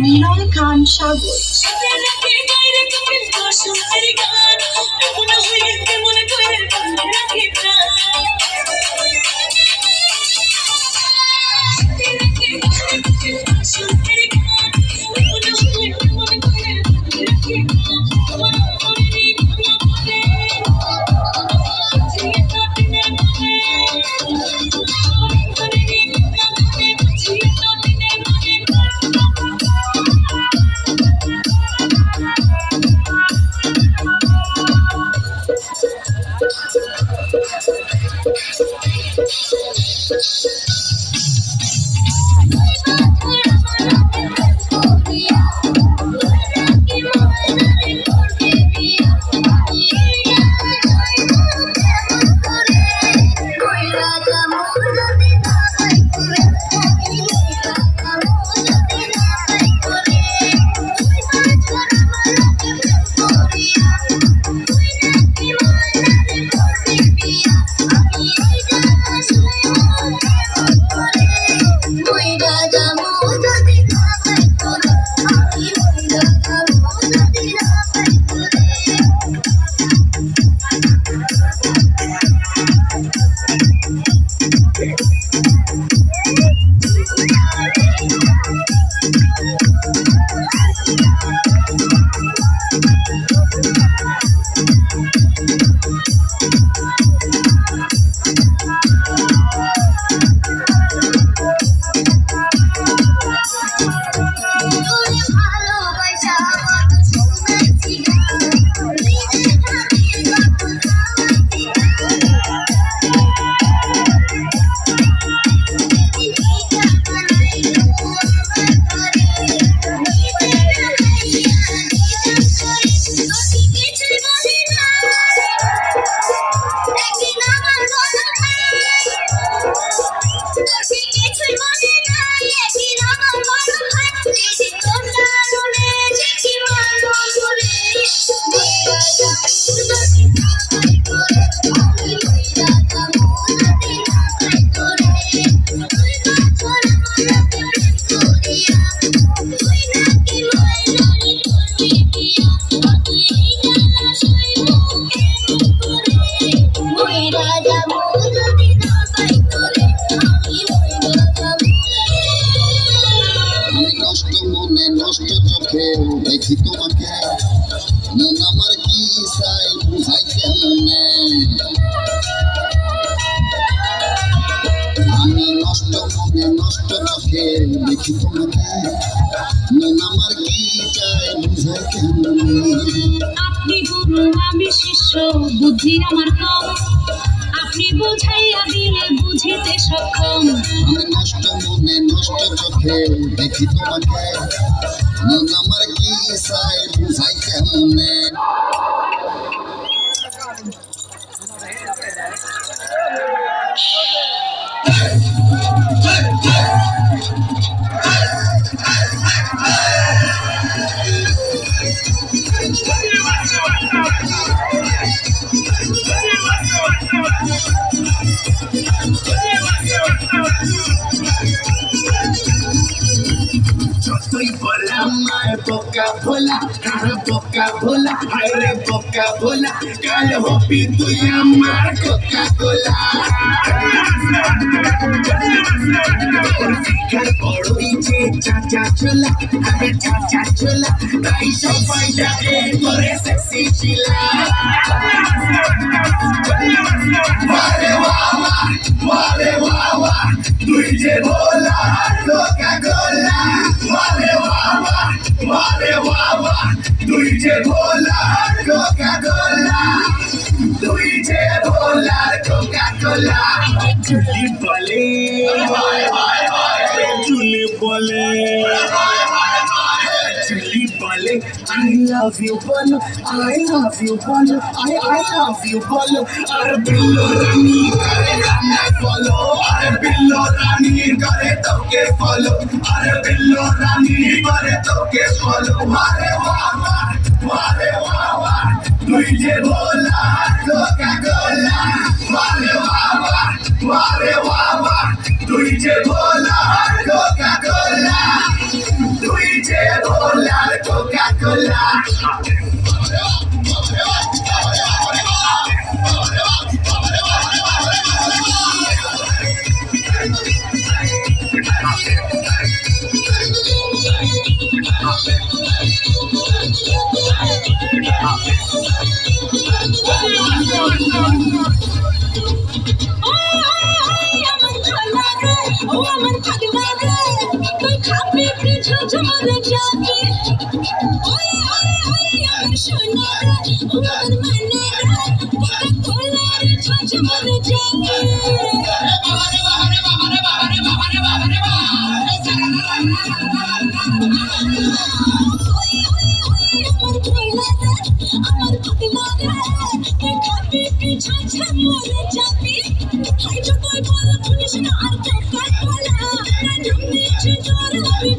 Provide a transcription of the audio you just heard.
নিলয় খান সাগর। দেখি তোমাকে মন আমার কি চাই বুঝাই কেমনে আমি নষ্ট মনে নষ্ট চোখে দেখি তোমাকে মন আমার কি চাই বুঝাই কেমনে আপনি গুরু আমি শিষ্য বুদ্ধি আমার কম আপনি বুঝাইয়া দিলে বুঝিতে সক্ষম আমি নষ্ট মনে নষ্ট চোখে দেখি তোমাকে মন আমার কি চাই বুঝাই কেমনে Soy bola, mae boca bola, cara boca bola, aire boca bola, cale hopi tu llamar Coca-Cola. Ficar por hoy cha chola, ave cha chola, dai sofai da por sexy chila. Wale wawa, tuije bola, Coca-Cola. Wale wawa, tuije bola, Coca-Cola. Tuije bola, Coca-Cola. Chuli bole, chuli bole. Chuli bole, I love you bolo, I love you bolo, I love you bolo. Ar billo rani kare ramna follow, ar billo rani kare toke follow, ar billo rani kare toke follow. Wale wawa, tuije bola, Coca-Cola. Wale wawa, tuije bola, Coca-Cola. Tuije শোনা রে তুই খাবি কি ঝাঝমরে যাবি ওই ওই ওই আমার শোনা রে আমার মানে রে কোকা কোলার ঝাঝমরে যাবি আমার খোলা রে আমার পাতলা রে তুই খাবি কি ঝাঝমরে যাবি হাই যতই বল পুলিশ না আর কোকা কোলা নাম নিচে তোর হবি